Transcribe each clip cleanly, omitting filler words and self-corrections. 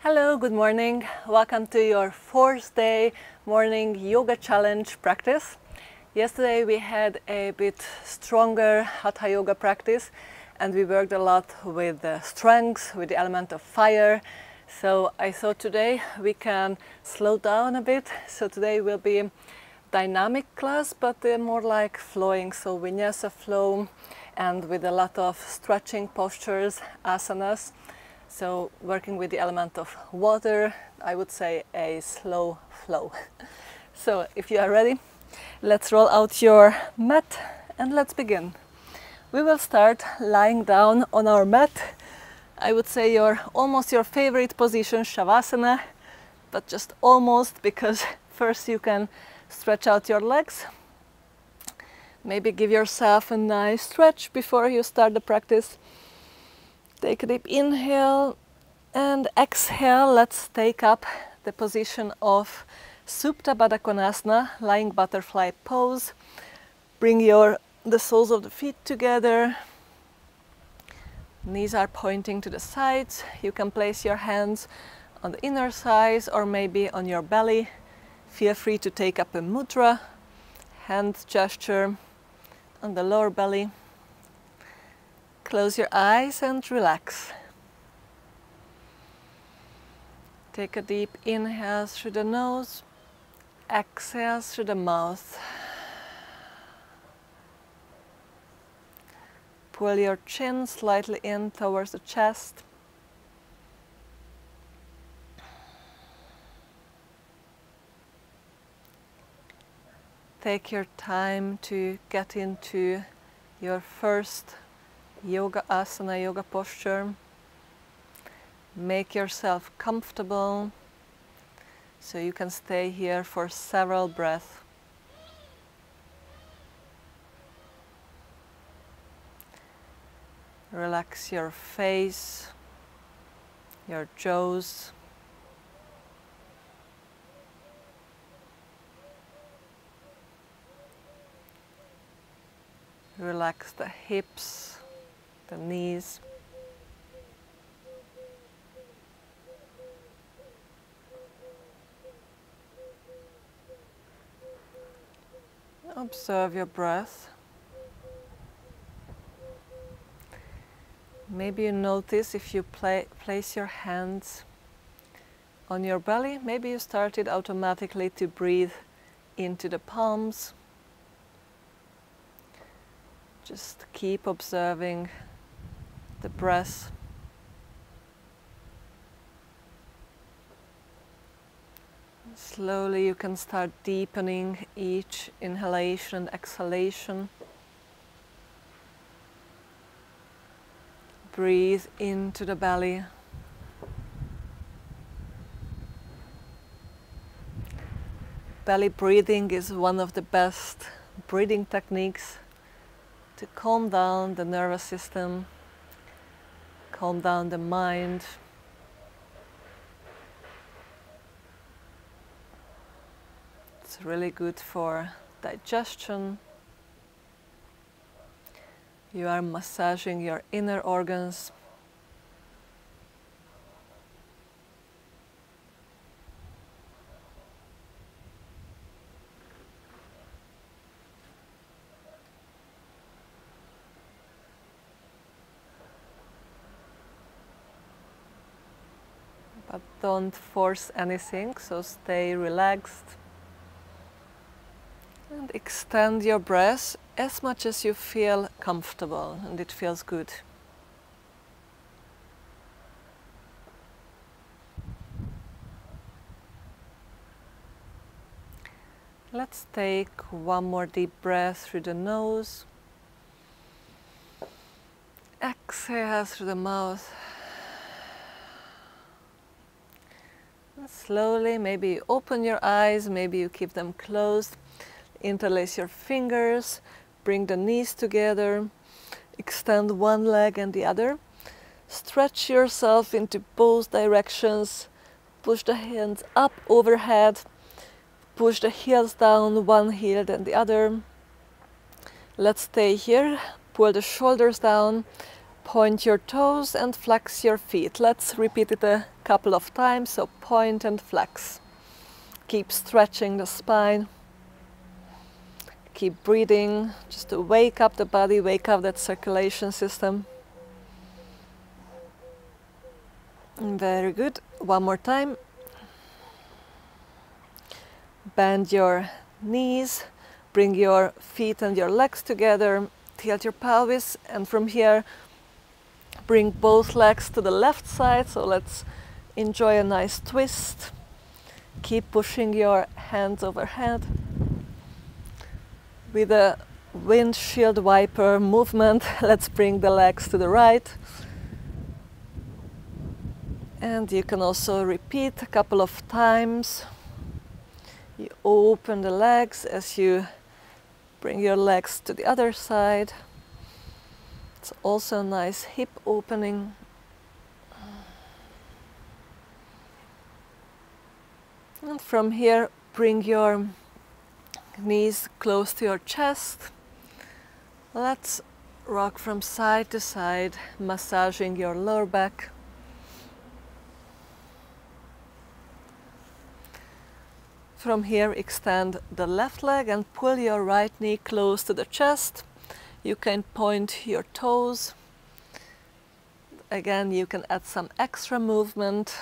Hello, good morning. Welcome to your fourth day morning yoga challenge practice. Yesterday we had a bit stronger hatha yoga practice and we worked a lot with the strength, with the element of fire. So I thought today we can slow down a bit. So today will be dynamic class, but more like flowing, so vinyasa flow and with a lot of stretching postures, asanas. So working with the element of water, I would say a slow flow. So if you are ready, let's roll out your mat and let's begin. We will start lying down on our mat. I would say almost your favorite position, Shavasana, but just almost, because first you can stretch out your legs. Maybe give yourself a nice stretch before you start the practice. Take a deep inhale and exhale. Let's take up the position of Supta Baddha Konasana, lying butterfly pose. Bring the soles of the feet together. Knees are pointing to the sides. You can place your hands on the inner thighs or maybe on your belly. Feel free to take up a mudra, hand gesture on the lower belly. Close your eyes and relax. Take a deep inhale through the nose, exhale through the mouth. Pull your chin slightly in towards the chest. Take your time to get into your first yoga asana, yoga posture. Make yourself comfortable so you can stay here for several breaths. Relax your face, your jaws. Relax the hips, the knees. Observe your breath. Maybe you notice if you place your hands on your belly, maybe you started automatically to breathe into the palms. Just keep observing the breath. Slowly you can start deepening each inhalation and exhalation. Breathe into the belly. Belly breathing is one of the best breathing techniques to calm down the nervous system, calm down the mind. It's really good for digestion. You are massaging your inner organs. But don't force anything, so stay relaxed. And extend your breath as much as you feel comfortable and it feels good. Let's take one more deep breath through the nose. Exhale through the mouth. And slowly, maybe you open your eyes, maybe you keep them closed. Interlace your fingers, bring the knees together, extend one leg and the other. Stretch yourself into both directions. Push the hands up overhead. Push the heels down, one heel then the other. Let's stay here. Pull the shoulders down. Point your toes and flex your feet. Let's repeat it a couple of times. So point and flex. Keep stretching the spine. Keep breathing, just to wake up the body, wake up that circulation system. Very good. One more time. Bend your knees, bring your feet and your legs together, tilt your pelvis, and from here bring both legs to the left side. So let's enjoy a nice twist. Keep pushing your hands overhead. With a windshield wiper movement, let's bring the legs to the right. And you can also repeat a couple of times. You open the legs as you bring your legs to the other side. It's also a nice hip opening. And from here, bring your knees close to your chest. Let's rock from side to side, massaging your lower back. From here, extend the left leg and pull your right knee close to the chest. You can point your toes. Again, you can add some extra movement.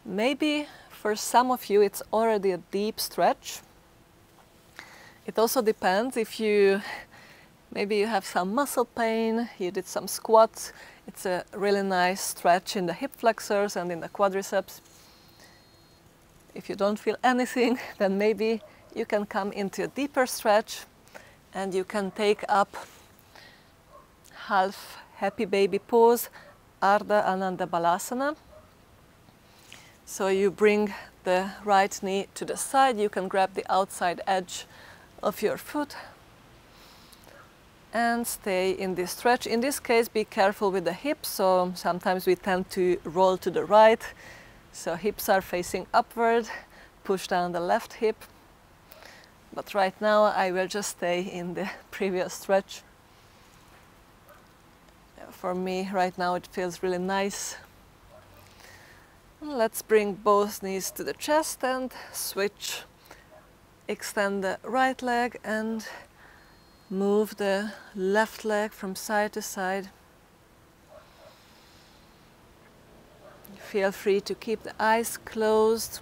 Maybe for some of you it's already a deep stretch. It also depends if maybe you have some muscle pain, you did some squats. It's a really nice stretch in the hip flexors and in the quadriceps. If you don't feel anything, then maybe you can come into a deeper stretch and you can take up half happy baby pose, Ardha Ananda Balasana. So you bring the right knee to the side, you can grab the outside edge of your foot and stay in this stretch. In this case, be careful with the hips, so sometimes we tend to roll to the right. So hips are facing upward, push down the left hip. But right now I will just stay in the previous stretch. For me right now it feels really nice. Let's bring both knees to the chest and switch. Extend the right leg and move the left leg from side to side. Feel free to keep the eyes closed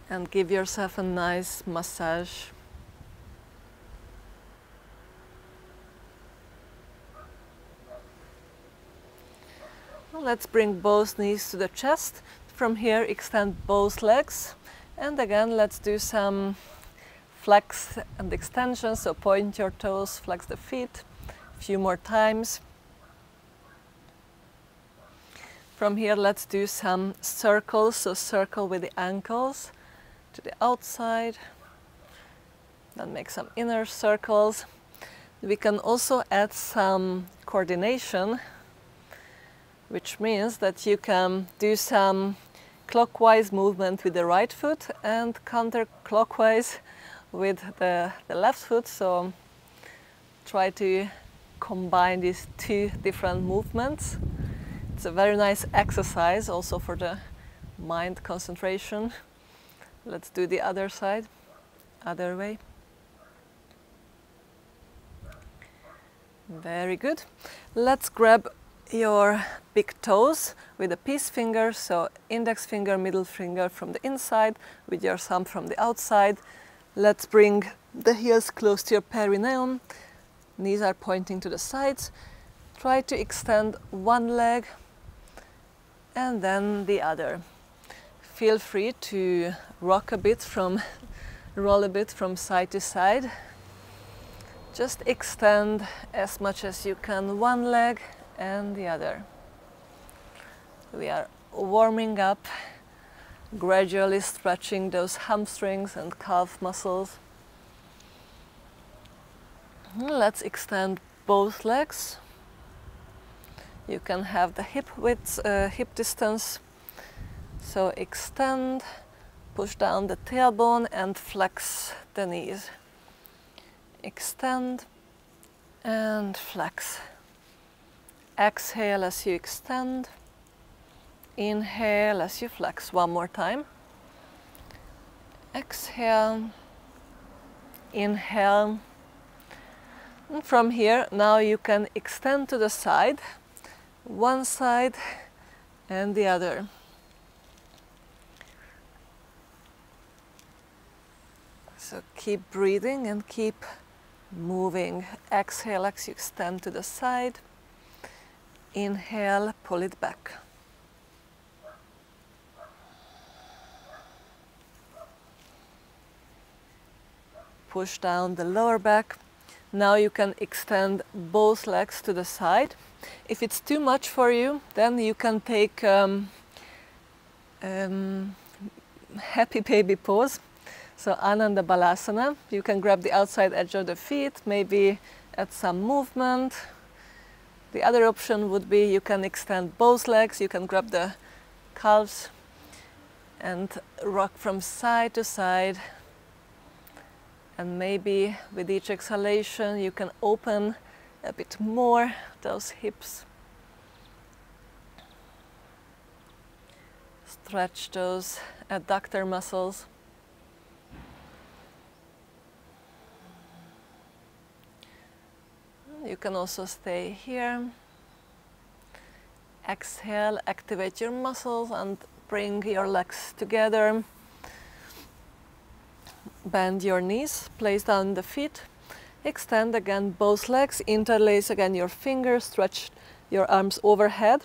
and give yourself a nice massage. Let's bring both knees to the chest. From here, extend both legs. And again, let's do some flex and extension. So point your toes, flex the feet a few more times. From here, let's do some circles. So circle with the ankles to the outside. Then make some inner circles. We can also add some coordination, which means that you can do some clockwise movement with the right foot and counterclockwise with the left foot. So try to combine these two different movements. It's a very nice exercise also for the mind concentration. Let's do the other side, other way. Very good. Let's grab your big toes with a peace finger, so index finger, middle finger from the inside, with your thumb from the outside. Let's bring the heels close to your perineum. Knees are pointing to the sides. Try to extend one leg and then the other. Feel free to rock a bit roll a bit from side to side. Just extend as much as you can one leg and the other. We are warming up, gradually stretching those hamstrings and calf muscles. Let's extend both legs. You can have the hip width, hip distance. So extend, push down the tailbone and flex the knees. Extend and flex. Exhale as you extend. Inhale as you flex. One more time. Exhale. Inhale. And from here, now you can extend to the side, one side and the other. So keep breathing and keep moving. Exhale as you extend to the side. Inhale, pull it back. Push down the lower back. Now you can extend both legs to the side. If it's too much for you, then you can take happy baby pose. So Ananda Balasana. You can grab the outside edge of the feet, maybe add some movement. The other option would be you can extend both legs, you can grab the calves and rock from side to side. And maybe with each exhalation you can open a bit more those hips. Stretch those adductor muscles. You can also stay here. Exhale, activate your muscles and bring your legs together. Bend your knees, place down the feet. Extend again both legs, interlace again your fingers, stretch your arms overhead.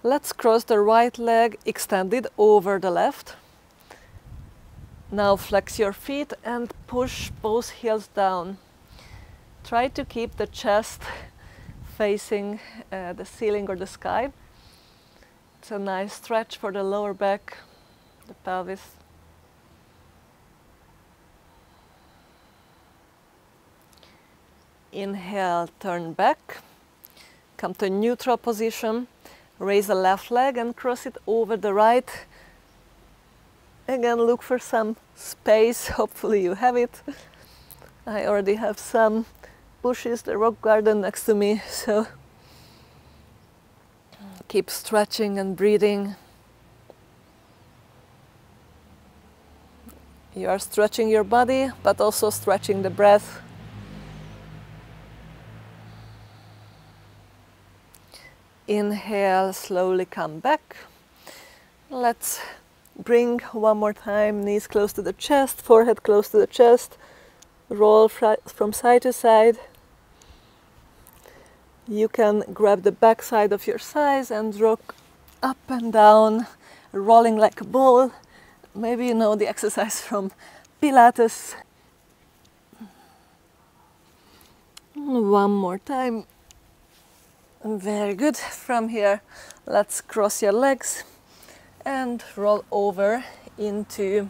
Let's cross the right leg, extend it over the left. Now flex your feet and push both heels down. Try to keep the chest facing the ceiling or the sky. It's a nice stretch for the lower back, the pelvis. Inhale, turn back. Come to neutral position. Raise the left leg and cross it over the right. Again, look for some space. Hopefully you have it. I already have some bushes, the rock garden next to me, so keep stretching and breathing. You are stretching your body, but also stretching the breath. Inhale, slowly come back. Let's bring one more time, knees close to the chest, forehead close to the chest. Roll from side to side. You can grab the back side of your thighs and rock up and down, rolling like a ball. Maybe you know the exercise from Pilates. One more time. Very good. From here, let's cross your legs and roll over into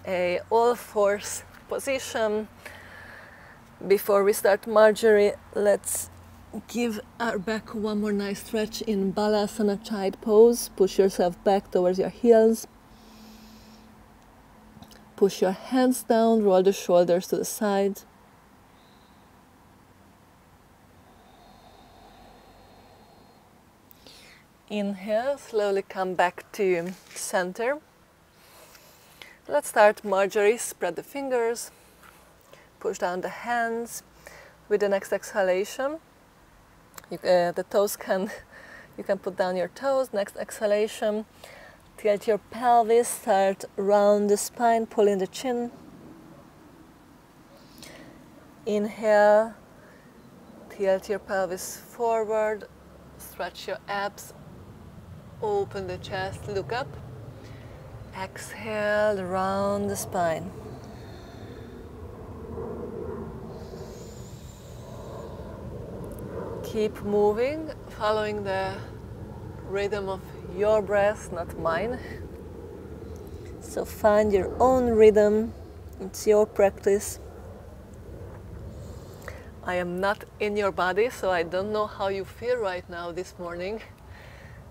a all-fours position. Before we start Marjorie, let's give our back one more nice stretch in Balasana child pose. Push yourself back towards your heels. Push your hands down, roll the shoulders to the side. Inhale, slowly come back to center. Let's start Marjorie. Spread the fingers, push down the hands. With the next exhalation, you can put down your toes. Next exhalation, tilt your pelvis, start round the spine, pull in the chin. Inhale, tilt your pelvis forward, stretch your abs, open the chest, look up. Exhale, round the spine. Keep moving, following the rhythm of your breath, not mine. So find your own rhythm, it's your practice. I am not in your body, so I don't know how you feel right now this morning.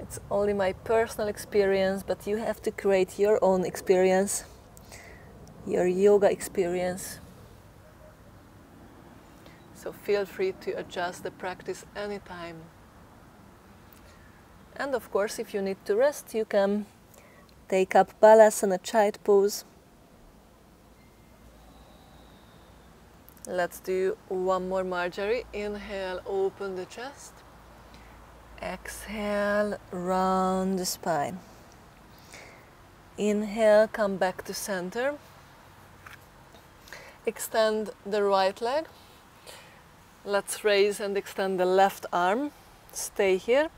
It's only my personal experience, but you have to create your own experience, your yoga experience. So feel free to adjust the practice anytime. And of course, if you need to rest, you can take up balasana child pose. Let's do one more, Marjorie. Inhale, open the chest. Exhale, round the spine. Inhale, come back to center. Extend the right leg. Let's raise and extend the left arm. Stay here.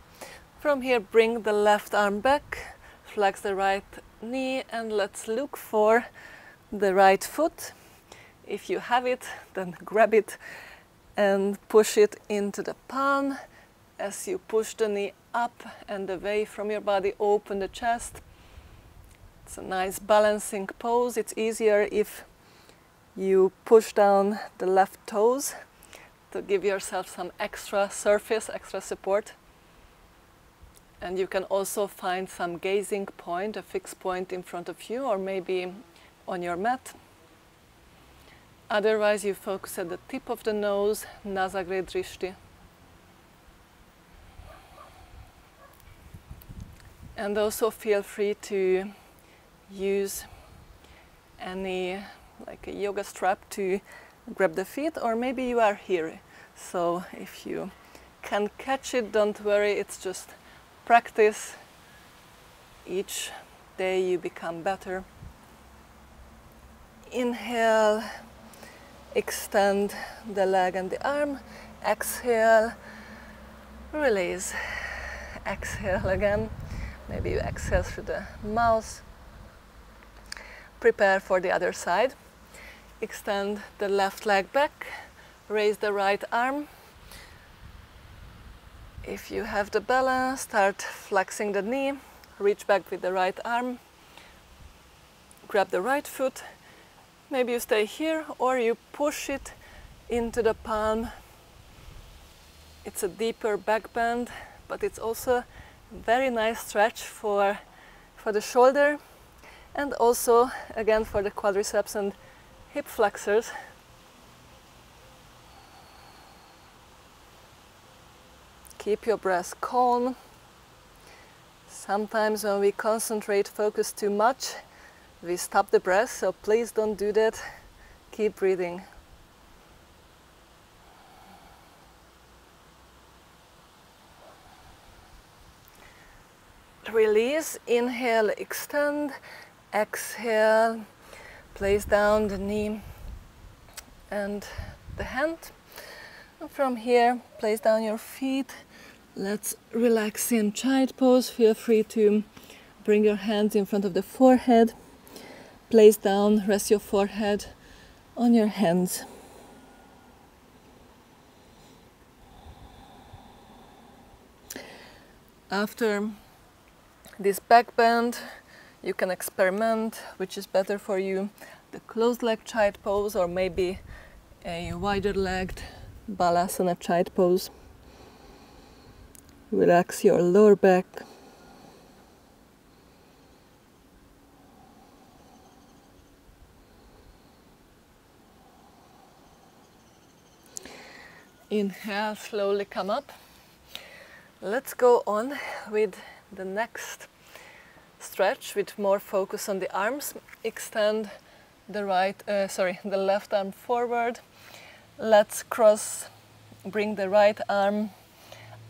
From here, bring the left arm back. Flex the right knee and let's look for the right foot. If you have it, then grab it and push it into the palm. As you push the knee up and away from your body, open the chest. It's a nice balancing pose. It's easier if you push down the left toes to give yourself some extra surface, extra support. And you can also find some gazing point, a fixed point in front of you or maybe on your mat. Otherwise, you focus at the tip of the nose, Nasagre Drishti. And also feel free to use any, like a yoga strap to grab the feet, or maybe you are here. So if you can catch it, don't worry, it's just practice. Each day you become better. Inhale, extend the leg and the arm. Exhale, release. Exhale again. Maybe you exhale through the mouth. Prepare for the other side. Extend the left leg back. Raise the right arm. If you have the balance, start flexing the knee. Reach back with the right arm. Grab the right foot. Maybe you stay here or you push it into the palm. It's a deeper back bend, but it's also a very nice stretch for the shoulder and also again for the quadriceps and hip flexors. Keep your breath calm. Sometimes when we concentrate, focus too much, we stop the breath, so please don't do that. Keep breathing. Release, inhale, extend, exhale, place down the knee and the hand. And from here, place down your feet. Let's relax in child pose. Feel free to bring your hands in front of the forehead. Place down, rest your forehead on your hands. After this back bend, you can experiment which is better for you, the closed leg child pose or maybe a wider legged balasana child pose. Relax your lower back. Inhale, slowly come up. Let's go on with the next stretch with more focus on the arms. Extend the left arm forward. Let's cross, bring the right arm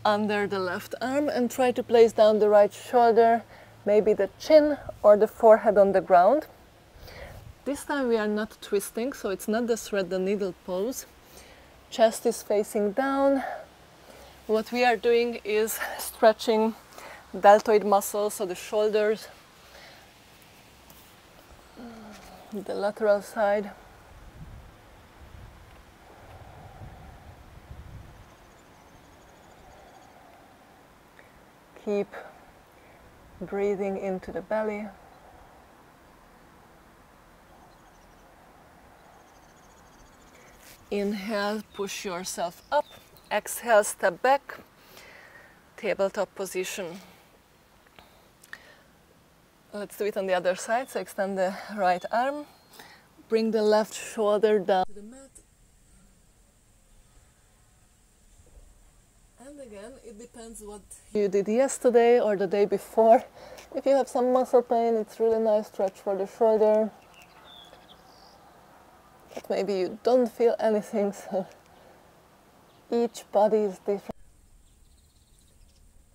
under the left arm and try to place down the right shoulder, maybe the chin or the forehead on the ground. This time we are not twisting, so it's not the thread the needle pose. Chest is facing down. What we are doing is stretching deltoid muscles, so the shoulders, the lateral side. Keep breathing into the belly. Inhale, push yourself up. Exhale, step back. Tabletop position. Let's do it on the other side. So extend the right arm. Bring the left shoulder down to the mat. It depends what you did yesterday or the day before. If you have some muscle pain, it's really nice stretch for the shoulder. But maybe you don't feel anything, so each body is different.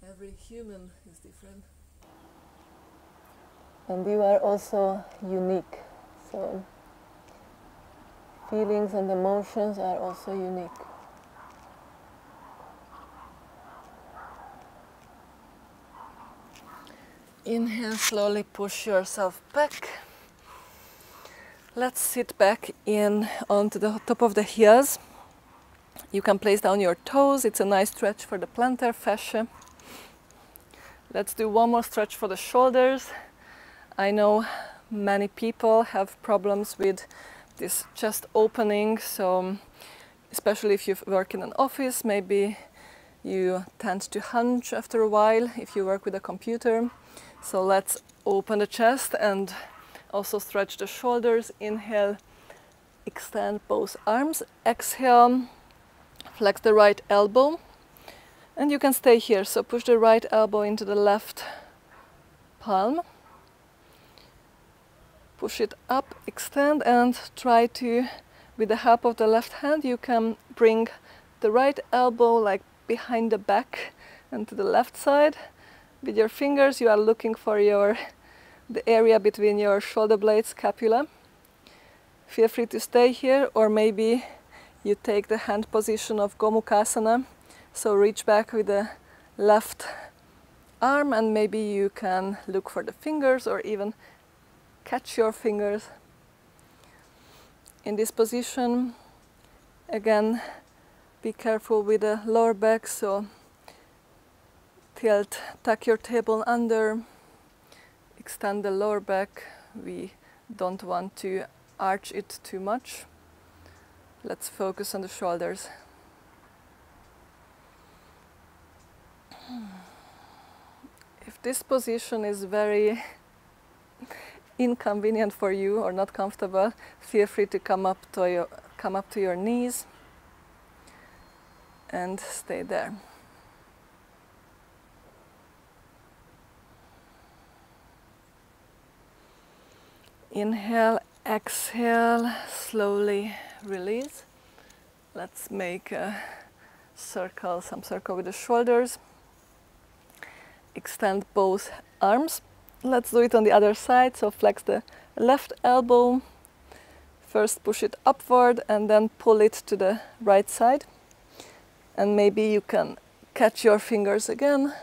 Every human is different. And you are also unique. So feelings and emotions are also unique. Inhale, slowly push yourself back. Let's sit back in onto the top of the heels. You can place down your toes. It's a nice stretch for the plantar fascia. Let's do one more stretch for the shoulders. I know many people have problems with this chest opening, so especially if you work in an office, maybe you tend to hunch after a while if you work with a computer. So let's open the chest and also stretch the shoulders. Inhale, extend both arms. Exhale, flex the right elbow. And you can stay here, so push the right elbow into the left palm. Push it up, extend, and try to, with the help of the left hand, you can bring the right elbow like behind the back and to the left side. With your fingers, you are looking for the area between your shoulder blades, scapula. Feel free to stay here, or maybe you take the hand position of Gomukhasana. So reach back with the left arm, and maybe you can look for the fingers or even catch your fingers. In this position, again, be careful with the lower back, so tilt, tuck your table under, extend the lower back. We don't want to arch it too much. Let's focus on the shoulders. If this position is very inconvenient for you or not comfortable, feel free to come up to your knees and stay there. Inhale, exhale, slowly release. Let's make a circle, some circle with the shoulders. Extend both arms. Let's do it on the other side. So flex the left elbow. First push it upward and then pull it to the right side. And maybe you can catch your fingers again.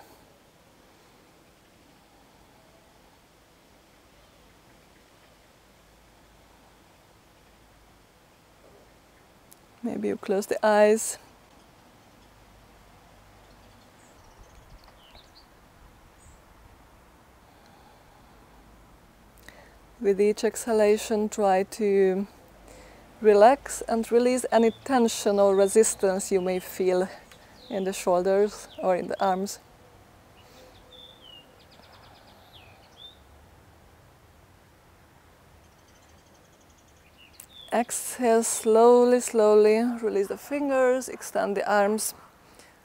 Maybe you close the eyes. With each exhalation, try to relax and release any tension or resistance you may feel in the shoulders or in the arms. Exhale, slowly, slowly release the fingers, extend the arms.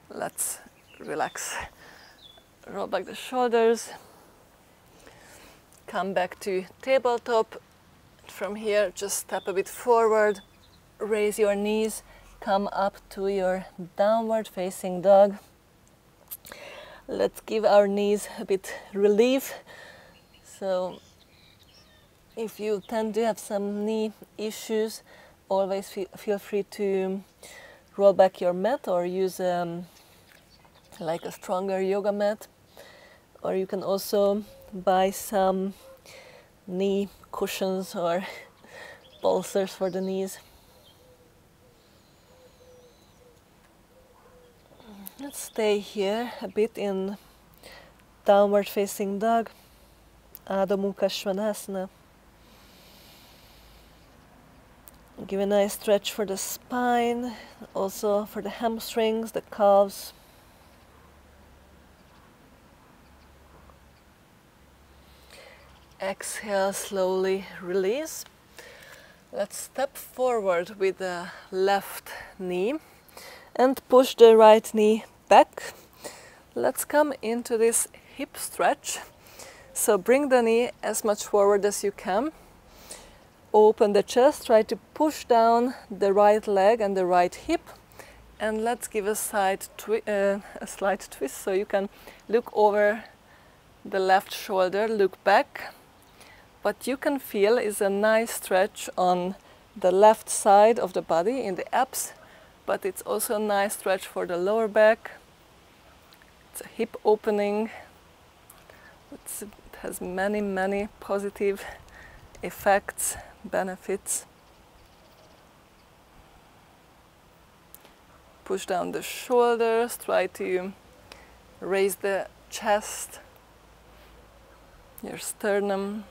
Let's relax. Roll back the shoulders. Come back to tabletop. From here, just step a bit forward. Raise your knees. Come up to your downward facing dog. Let's give our knees a bit relief. So if you tend to have some knee issues, always feel free to roll back your mat or use like a stronger yoga mat. Or you can also buy some knee cushions or bolsters for the knees. Let's stay here a bit in downward facing dog, Adho Mukha Svanasana. Give a nice stretch for the spine, also for the hamstrings, the calves. Exhale, slowly release. Let's step forward with the left knee and push the right knee back. Let's come into this hip stretch. So bring the knee as much forward as you can. Open the chest, try to push down the right leg and the right hip. And let's give a slight twist so you can look over the left shoulder, look back. What you can feel is a nice stretch on the left side of the body in the abs, but it's also a nice stretch for the lower back. It's a hip opening. It has many positive effects, benefits. Push down the shoulders, try to raise the chest, your sternum.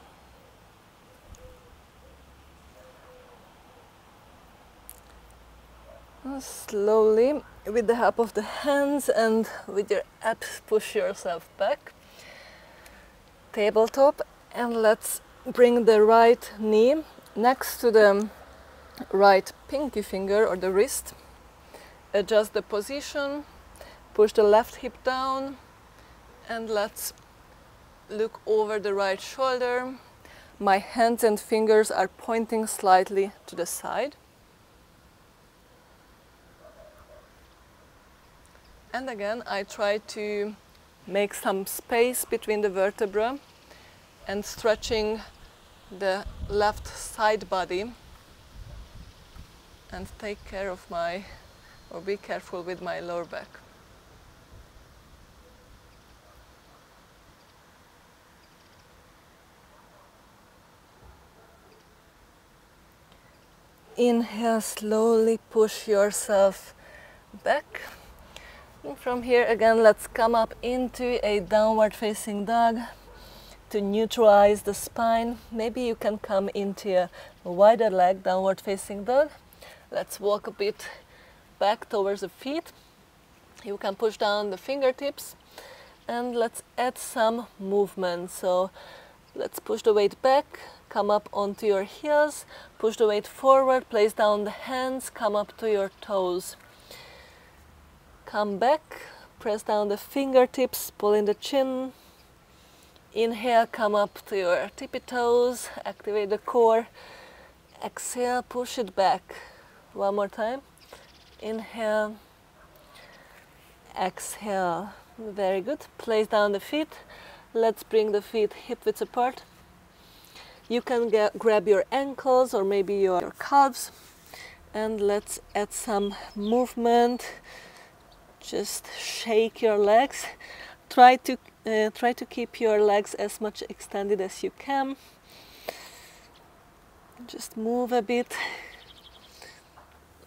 Slowly, with the help of the hands and with your abs, push yourself back. Tabletop, and let's bring the right knee next to the right pinky finger or the wrist. Adjust the position, push the left hip down, and let's look over the right shoulder. My hands and fingers are pointing slightly to the side. And again, I try to make some space between the vertebrae and stretching the left side body, and take care of or be careful with my lower back. Inhale, slowly push yourself back. And from here again, let's come up into a downward facing dog to neutralize the spine. Maybe you can come into a wider leg downward facing dog. Let's walk a bit back towards the feet. You can push down the fingertips, and let's add some movement. So let's push the weight back, come up onto your heels, push the weight forward, place down the hands, come up to your toes. Come back, press down the fingertips, pull in the chin. Inhale, come up to your tippy toes, activate the core. Exhale, push it back. One more time. Inhale, exhale. Very good. Place down the feet. Let's bring the feet hip width apart. You can grab your ankles or maybe your calves, and let's add some movement. Just shake your legs. Try to keep your legs as much extended as you can. Just move a bit.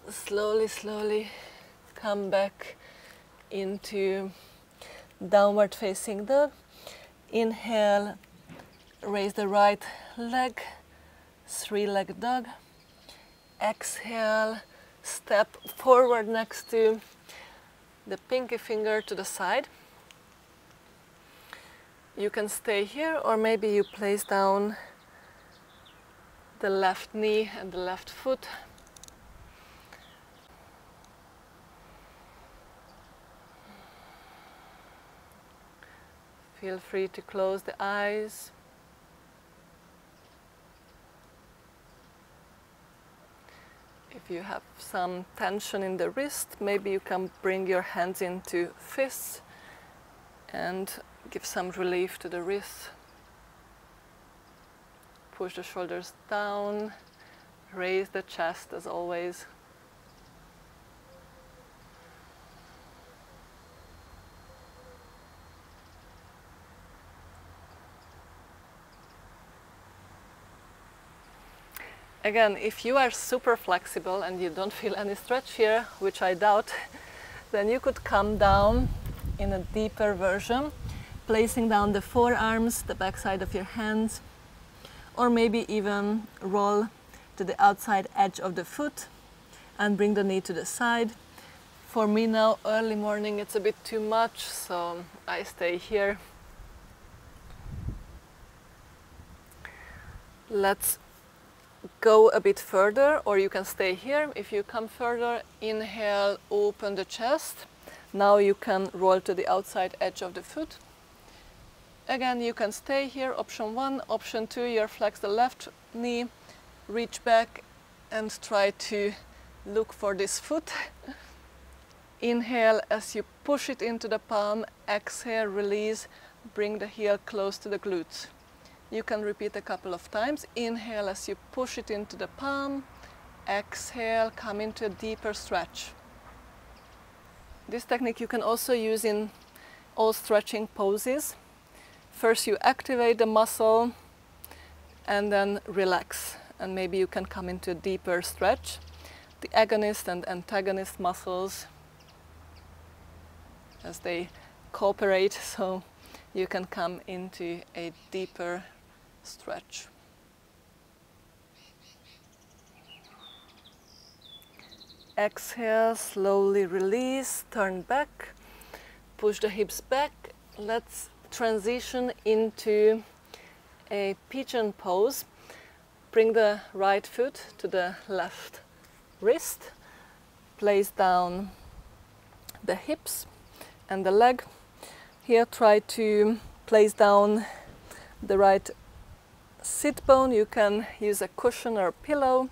Slowly come back into downward facing dog. Inhale, raise the right leg, three-legged dog. Exhale, step forward next to the pinky finger to the side. You can stay here, or maybe you place down the left knee and the left foot. Feel free to close the eyes. If you have some tension in the wrist, maybe you can bring your hands into fists and give some relief to the wrist. Push the shoulders down, raise the chest as always. Again, if you are super flexible and you don't feel any stretch here, which I doubt, then you could come down in a deeper version, placing down the forearms, the backside of your hands, or maybe even roll to the outside edge of the foot and bring the knee to the side. For me now, early morning, it's a bit too much, so I stay here. Let's go a bit further, or you can stay here. If you come further, inhale, open the chest, Now you can roll to the outside edge of the foot. Again, you can stay here, option 1. Option 2, you flex the left knee, reach back and try to look for this foot. Inhale as you push it into the palm, exhale, release, bring the heel close to the glutes. You can repeat a couple of times. Inhale as you push it into the palm, exhale, come into a deeper stretch. This technique you can also use in all stretching poses. First you activate the muscle and then relax, and maybe you can come into a deeper stretch. The agonist and antagonist muscles, as they cooperate, so you can come into a deeper stretch. Exhale, slowly release, turn back, push the hips back. Let's transition into a pigeon pose. Bring the right foot to the left wrist, place down the hips and the leg. Here try to place down the right sit bone. You can use a cushion or a pillow.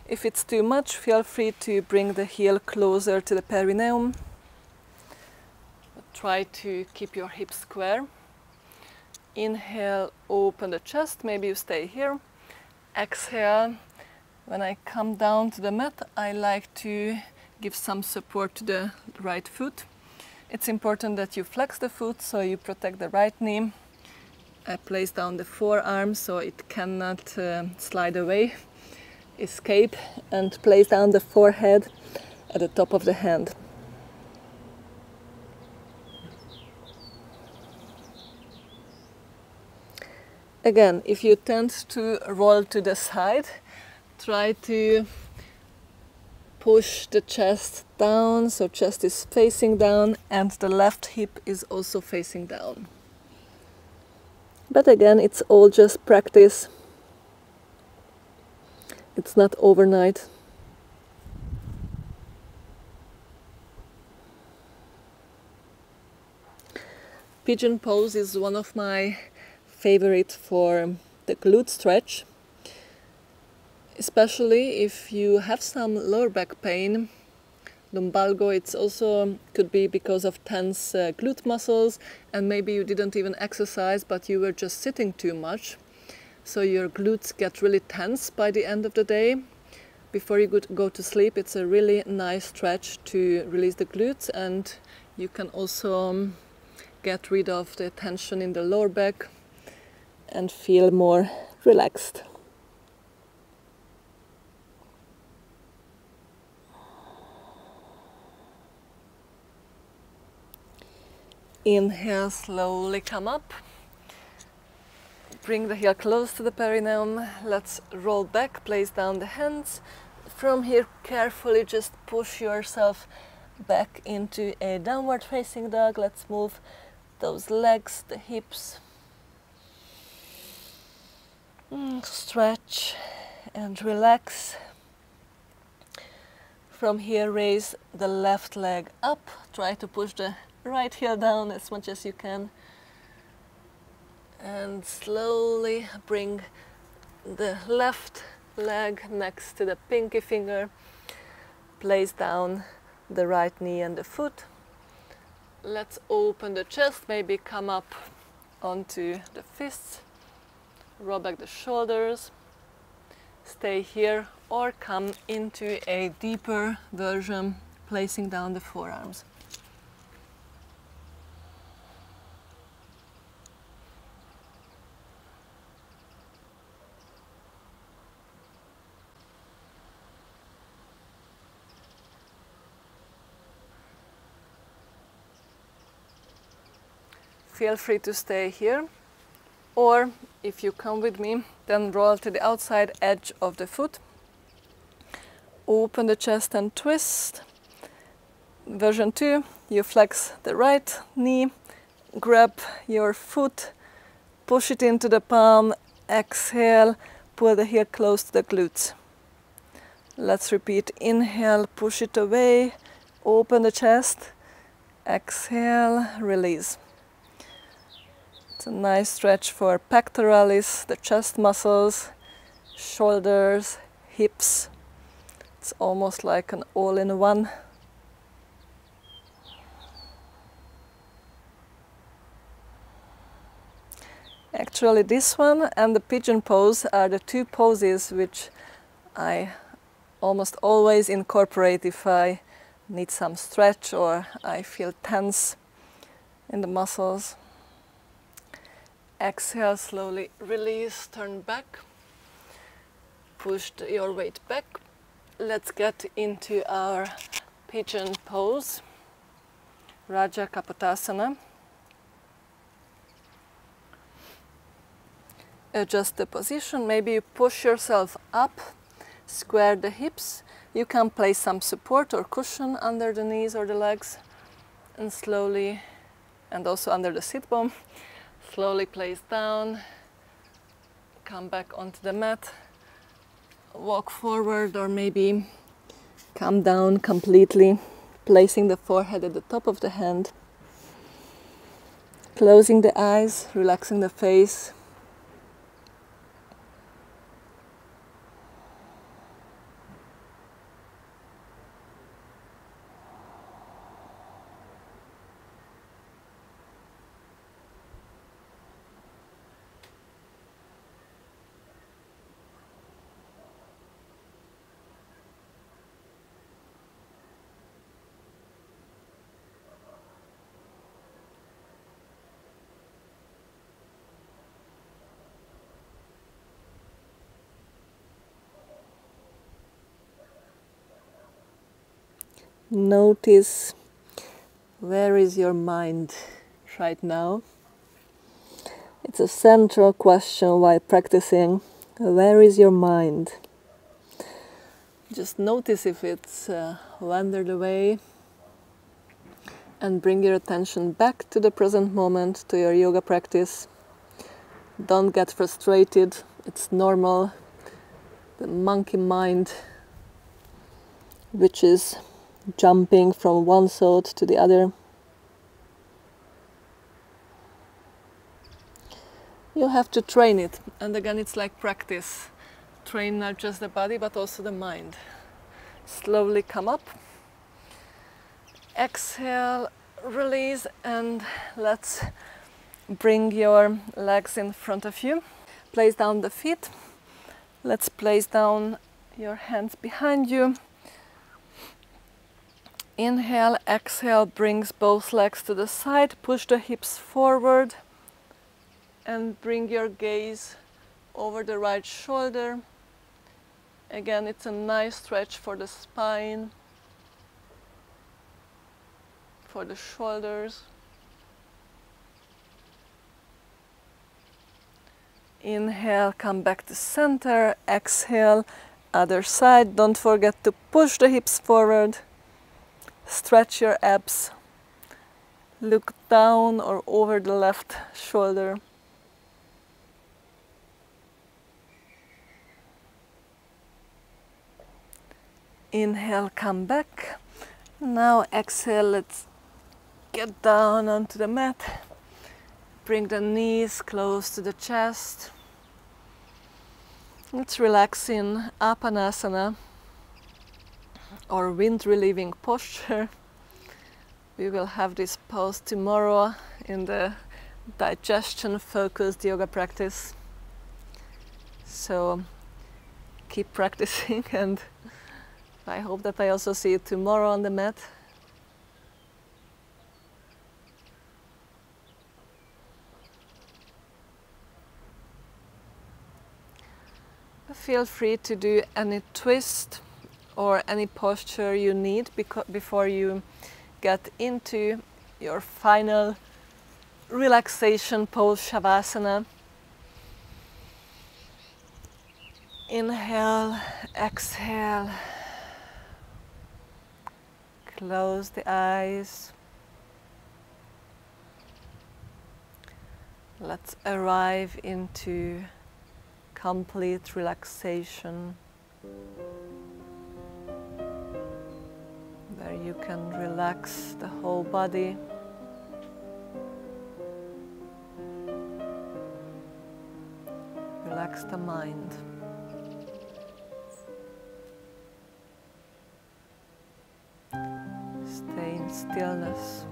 If it's too much, feel free to bring the heel closer to the perineum. Try to keep your hips square. Inhale, open the chest, maybe you stay here. Exhale, when I come down to the mat, I like to give some support to the right foot. It's important that you flex the foot so you protect the right knee. I place down the forearm so it cannot slide away, escape, and place down the forehead at the top of the hand. Again, if you tend to roll to the side, try to push the chest down, so chest is facing down and the left hip is also facing down. But again, it's all just practice. It's not overnight. Pigeon pose is one of my favorite for the glute stretch, especially if you have some lower back pain. Lumbalgo, it's also could be because of tense glute muscles, and maybe you didn't even exercise but you were just sitting too much, so your glutes get really tense by the end of the day. Before you go to sleep, it's a really nice stretch to release the glutes, and you can also get rid of the tension in the lower back and feel more relaxed. Inhale, slowly come up. Bring the heel close to the perineum. Let's roll back, place down the hands. From here, carefully just push yourself back into a downward facing dog. Let's move those legs, the hips. Stretch and relax. From here, raise the left leg up. Try to push the right heel down as much as you can. And slowly bring the left leg next to the pinky finger. Place down the right knee and the foot. Let's open the chest, maybe come up onto the fists. Roll back the shoulders, stay here, or come into a deeper version, placing down the forearms. Feel free to stay here, or if you come with me, then roll to the outside edge of the foot. Open the chest and twist. Version 2, you flex the right knee, grab your foot, push it into the palm, exhale, pull the heel close to the glutes. Let's repeat. Inhale, push it away, open the chest, Exhale, release. It's a nice stretch for pectoralis, the chest muscles, shoulders, hips. It's almost like an all-in-one. Actually, this one and the pigeon pose are the two poses which I almost always incorporate if I need some stretch or I feel tense in the muscles. Exhale, slowly release, turn back, push your weight back. Let's get into our pigeon pose, Raja Kapotasana. Adjust the position, maybe you push yourself up, square the hips. You can place some support or cushion under the knees or the legs, and slowly, and also under the sit bone, slowly place down, come back onto the mat, walk forward, or maybe come down completely, placing the forehead at the top of the hand, closing the eyes, relaxing the face. Notice where is your mind right now. It's a central question while practicing. Where is your mind? Just notice if it's wandered away, and bring your attention back to the present moment, to your yoga practice. Don't get frustrated, it's normal. The monkey mind, which is jumping from one thought to the other. You have to train it, and again it's like practice. Train not just the body but also the mind. Slowly come up, exhale, release, and let's bring your legs in front of you. Place down the feet. Let's place down your hands behind you. Inhale, exhale, brings both legs to the side, push the hips forward and bring your gaze over the right shoulder. Again, it's a nice stretch for the spine, for the shoulders. Inhale, come back to center, exhale, other side. Don't forget to push the hips forward. Stretch your abs. Look down or over the left shoulder. Inhale, come back. Now exhale, let's get down onto the mat. Bring the knees close to the chest. Let's relax in Apanasana, or wind relieving posture. We will have this pose tomorrow in the digestion focused yoga practice. So keep practicing, and I hope that I also see you tomorrow on the mat. Feel free to do any twist or any posture you need before you get into your final relaxation pose, Shavasana. Inhale, exhale, close the eyes. Let's arrive into complete relaxation. where you can relax the whole body. Relax the mind. Stay in stillness.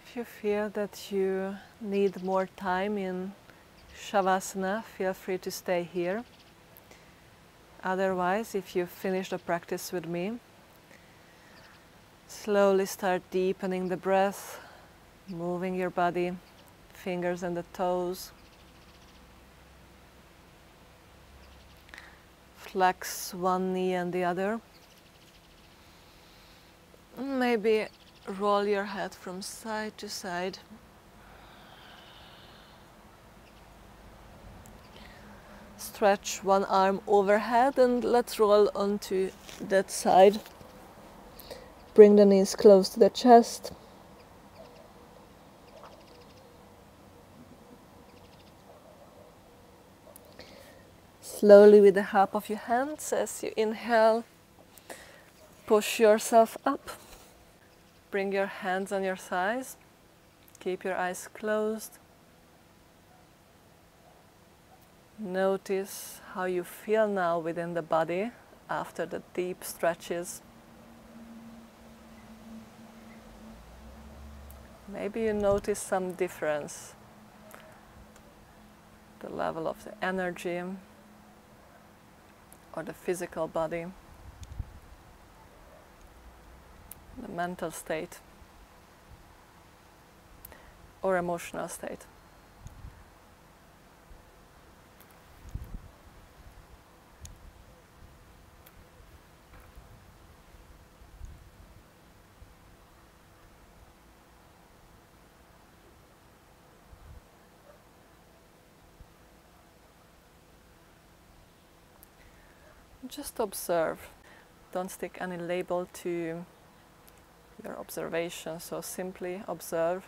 If you feel that you need more time in Shavasana, feel free to stay here. Otherwise, if you finish the practice with me, slowly start deepening the breath, moving your body, fingers and the toes. Flex one knee and the other. Maybe roll your head from side to side. Stretch one arm overhead and let's roll onto that side. Bring the knees close to the chest. Slowly with the help of your hands, as you inhale, push yourself up. Bring your hands on your thighs. Keep your eyes closed. Notice how you feel now within the body after the deep stretches. Maybe you notice some difference. The level of the energy or the physical body. The mental state or emotional state. Just observe. Don't stick any label to your observation, so simply observe.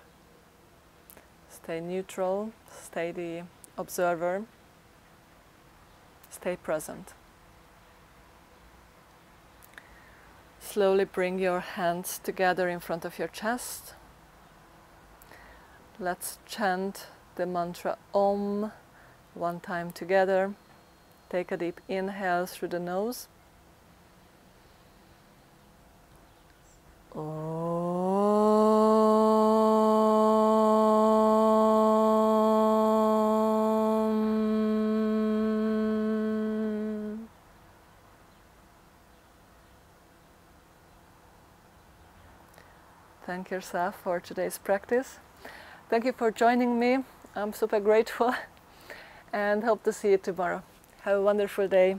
Stay neutral, stay the observer, stay present. Slowly bring your hands together in front of your chest. Let's chant the mantra Om one time together. Take a deep inhale through the nose. Om. Thank yourself for today's practice. Thank you for joining me. I'm super grateful and hope to see you tomorrow. Have a wonderful day.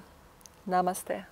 Namaste.